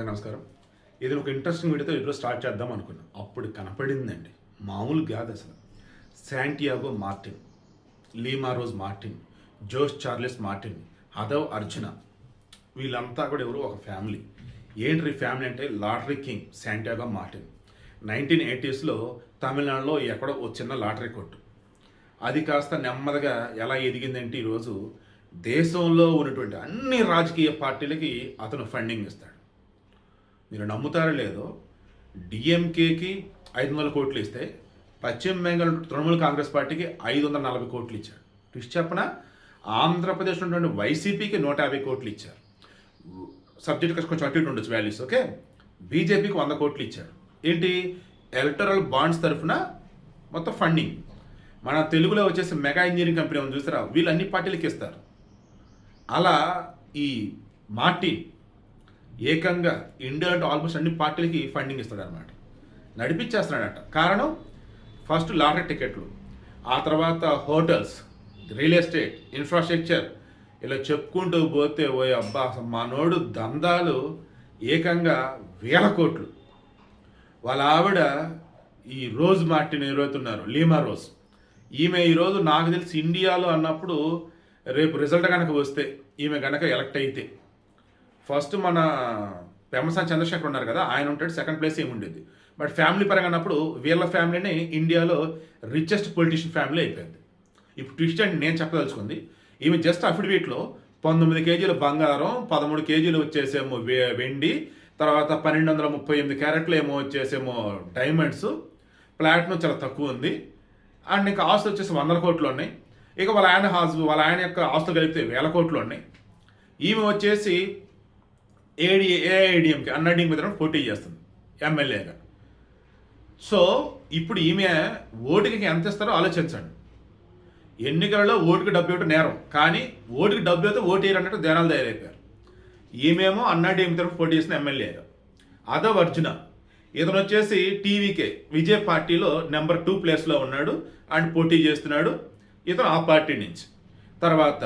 అందరికీ నమస్కారం. ఇది ఒక ఇంట్రెస్టింగ్ వీడియోతో ఈరోజు స్టార్ట్ చేద్దాం అనుకున్నాం. అప్పుడు కనపడిందండి, మామూలు కాదు అసలు. Santiago Martin, Lima Rose Martin, Josh Charles Martin, Aadhav Arjuna, వీళ్ళంతా కూడా ఎవరు ఒక ఫ్యామిలీ. ఏంటి ఫ్యామిలీ అంటే lottery king Santiago Martin. 1980s తమిళనాడులో ఎక్కడో ఒక చిన్న లాటరీ కొట్టు, అది కాస్త నెమ్మదిగా ఎలా ఎదిగిందంటే ఈరోజు దేశంలో ఉన్నటువంటి అన్ని రాజకీయ పార్టీలకి అతను ఫండింగ్ ఇస్తాడు. మీరు నమ్ముతారో లేదో, డిఎంకేకి 500 కోట్లు ఇస్తే పశ్చిమ బెంగాల్ తృణమూల్ కాంగ్రెస్ పార్టీకి 540 కోట్లు ఇచ్చాడు. ట్విస్ట్ చెప్పన, ఆంధ్రప్రదేశ్ ఉన్నటువంటి వైసీపీకి 150 కోట్లు ఇచ్చారు. సబ్జెక్ట్ కొంచెం అటు ఇటు ఉండొచ్చు వాల్యూస్, ఓకే. బీజేపీకి 100 కోట్లు ఇచ్చాడు. ఏంటి, ఎలక్టరల్ బాండ్స్ తరఫున మొత్తం ఫండింగ్. మన తెలుగులో వచ్చేసి మెగా ఇంజనీరింగ్ కంపెనీ ఉంది చూస్తారా, వీళ్ళు అన్ని పార్టీలకి ఇస్తారు. అలా ఈ మార్టిన్ ఏకంగా ఇండియా అంటే ఆల్మోస్ట్ అన్ని పార్టీలకి ఫండింగ్ ఇస్తాడు అనమాట, నడిపించేస్తున్నాడట. కారణం, ఫస్ట్ లాటరీ టికెట్లు, ఆ తర్వాత హోటల్స్, రియల్ ఎస్టేట్, ఇన్ఫ్రాస్ట్రక్చర్, ఇలా చెప్పుకుంటూ పోతే ఓ అబ్బా మనోడు దందాలు ఏకంగా 1000 కోట్లు. వాళ్ళ ఆవిడ ఈ రోజ్ మార్టిన్ ఎవరైతున్నారు, లీమా రోజ్, ఈమె ఈరోజు నాకు తెలిసి ఇండియాలో అన్నప్పుడు రేపు రిజల్ట్ కనుక వస్తే, ఈమె కనుక ఎలక్ట్ అయితే, ఫస్ట్ మన పెమ్మసాని చంద్రశేఖర్ ఉన్నారు కదా, ఆయన ఉంటాడు, సెకండ్ ప్లేస్ ఏమి ఉండేది. బట్ ఫ్యామిలీ పరంగా అన్నప్పుడు వీళ్ళ ఫ్యామిలీనే ఇండియాలో రిచెస్ట్ పొలిటీషియన్ ఫ్యామిలీ అయిపోయింది. ఇప్పుడు ట్విస్ట్ అండి నేను చెప్పదలుచుకుంది, ఈమె జస్ట్ అఫిడవిట్లో 19 కేజీల బంగారం, 13 కేజీలు వచ్చేసేమో వెండి, తర్వాత 1238 క్యారెట్లు ఏమో వచ్చేసేమో డైమండ్స్, ప్లాటినం చాలా తక్కువ ఉంది, అండ్ ఇంకా ఆస్తులు వచ్చేసి 100 కోట్లు ఉన్నాయి. ఇక వాళ్ళ ఆయన యొక్క ఆస్తులు కలిపితే 1000 కోట్లు ఉన్నాయి. ఈమె వచ్చేసి ఏఐడిఎంకి అన్నాడీఎం మీద పోటీ చేస్తుంది ఎమ్మెల్యేగా. సో ఇప్పుడు ఈమె ఓటుకి ఎంత ఇస్తారో ఆలోచించండి. ఎన్నికలలో ఓటుకి డబ్బు ఇవ్వటం నేరం, కానీ ఓటుకి డబ్బు అయితే ఓటు వేయరు అన్నట్టు జనాలు తయారైపోయారు. ఈమెమో అన్నాడీఎం తరఫు పోటీ చేసిన ఎమ్మెల్యేగా. అదవ్ అర్జున, ఇతను వచ్చేసి టీవీకే విజయ్ పార్టీలో నెంబర్ 2 ప్లేస్లో ఉన్నాడు అండ్ పోటీ చేస్తున్నాడు. ఇతను ఆ పార్టీ నుంచి. తర్వాత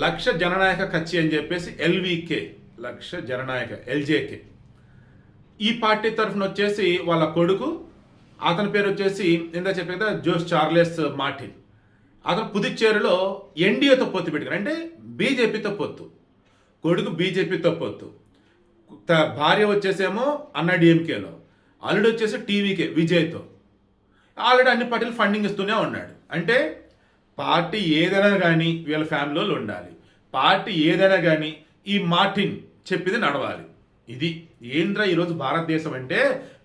లక్ష జననాయక కచ్చి అని చెప్పేసి ఎల్వీకే, లక్ష జననాయక ఎల్జేకే, ఈ పార్టీ తరఫున వచ్చేసి వాళ్ళ కొడుకు, అతని పేరు వచ్చేసి ఇందా చెప్పే కదా జోష్ చార్లెస్ మార్టిన్. అతను పుదుచ్చేరిలో ఎన్డీఏతో పొత్తు పెట్టుకుని, అంటే బీజేపీతో పొత్తు, కొడుకు బీజేపీతో పొత్తు, భార్య వచ్చేసేమో అన్నాడీఎంకేలో, అల్లుడు వచ్చేసి టీవీకే విజయ్తో. ఆల్రెడీ అన్ని పార్టీలు ఫండింగ్ ఇస్తూనే ఉన్నాడు. అంటే పార్టీ ఏదైనా కానీ వీళ్ళ ఫ్యామిలీలో ఉండాలి, పార్టీ ఏదైనా కానీ ఈ మార్టిన్ చెప్పింది నడవాలి. ఇది ఏంద్రా ఈరోజు భారతదేశం అంటే,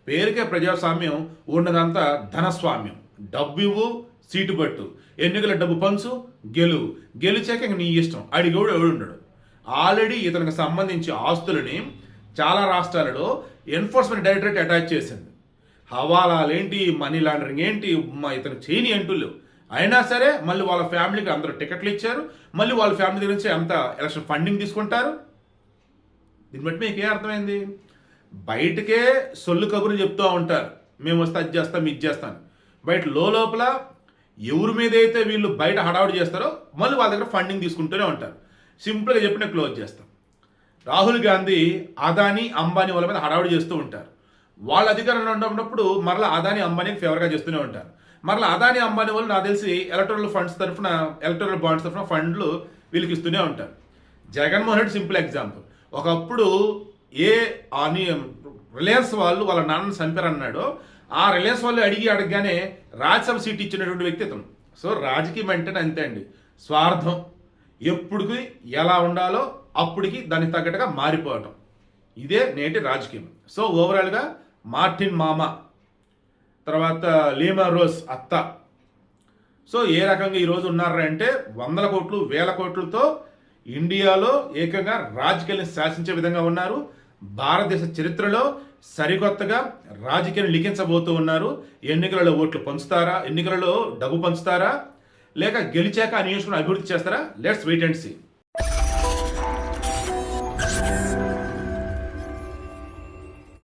పేరుకే ప్రజాస్వామ్యం, ఉన్నదంతా ధనస్వామ్యం. డబ్బు ఇవ్వు, సీటు పట్టు, ఎన్నికల డబ్బు పంచు, గెలిచాక ఇంక నీ ఇష్టం, అడిగోడు ఎవడు ఉండడు. ఆల్రెడీ ఇతనికి సంబంధించి ఆస్తులని చాలా రాష్ట్రాలలో ఎన్ఫోర్స్మెంట్ డైరెక్టరేట్ అటాచ్ చేసింది. హవాలాలేంటి, మనీ లాండరింగ్ ఏంటి, ఇతను చేయని అంటూ లేవు. అయినా సరే మళ్ళీ వాళ్ళ ఫ్యామిలీకి అందరూ టికెట్లు ఇచ్చారు, మళ్ళీ వాళ్ళ ఫ్యామిలీ దగ్గర నుంచి అంత ఎలక్షన్ ఫండింగ్ తీసుకుంటారు. దీన్ని బట్టి మీకు ఏం అర్థమైంది, బయటకే సొల్లు కబుర్లు చెప్తూ ఉంటారు, మేము వస్తే అది చేస్తాం ఇది చేస్తాం, బయట లోపల ఎవరి మీద అయితే వీళ్ళు బయట హడావుడి చేస్తారో మళ్ళీ వాళ్ళ దగ్గర ఫండింగ్ తీసుకుంటూనే ఉంటారు. సింపుల్గా చెప్పిన క్లోజ్ చేస్తాం. రాహుల్ గాంధీ అదానీ అంబానీ వాళ్ళ మీద హడావుడి చేస్తూ ఉంటారు. వాళ్ళ అధికారంలో ఉన్నప్పుడు మరలా అదానీ అంబానీకి ఫేవర్గా చేస్తూనే ఉంటారు. మరలా అదానీ అంబానీ వాళ్ళు నాకు తెలిసి ఎలక్టరల్ బాండ్స్ తరఫున ఫండ్లు వీళ్ళకి ఇస్తూనే ఉంటారు. Jaganmohan Reddy simple example. ఒకప్పుడు రిలయన్స్ వాళ్ళు వాళ్ళ నాన్నని చంపారన్నాడు, ఆ రిలయన్స్ వాళ్ళు అడగగానే రాజ్యసభ సీట్ ఇచ్చినటువంటి వ్యక్తి ఇతను. సో రాజకీయం అంటేనే అంతే అండి, స్వార్థం. ఎప్పుడుకి ఎలా ఉండాలో అప్పటికి దానికి తగ్గట్టుగా మారిపోవటం, ఇదే నేటి రాజకీయం. సో ఓవరాల్గా మార్టిన్ మామ, తర్వాత లీమా రోజ్ అత్త, సో ఏ రకంగా ఈరోజు ఉన్నారంటే 100 కోట్లు 1000 కోట్లతో ఇండియాలో ఏకంగా రాజకీయాన్ని శాసించే విధంగా ఉన్నారు. భారతదేశ చరిత్రలో సరికొత్తగా రాజకీయాన్ని లిఖించబోతూ ఉన్నారు. ఎన్నికలలో ఓట్లు పంచుతారా, ఎన్నికలలో డబ్బు పంచుతారా, లేక గెలిచాక ఆ నియోజకవర్గం అభివృద్ధి చేస్తారా? Let's wait and see.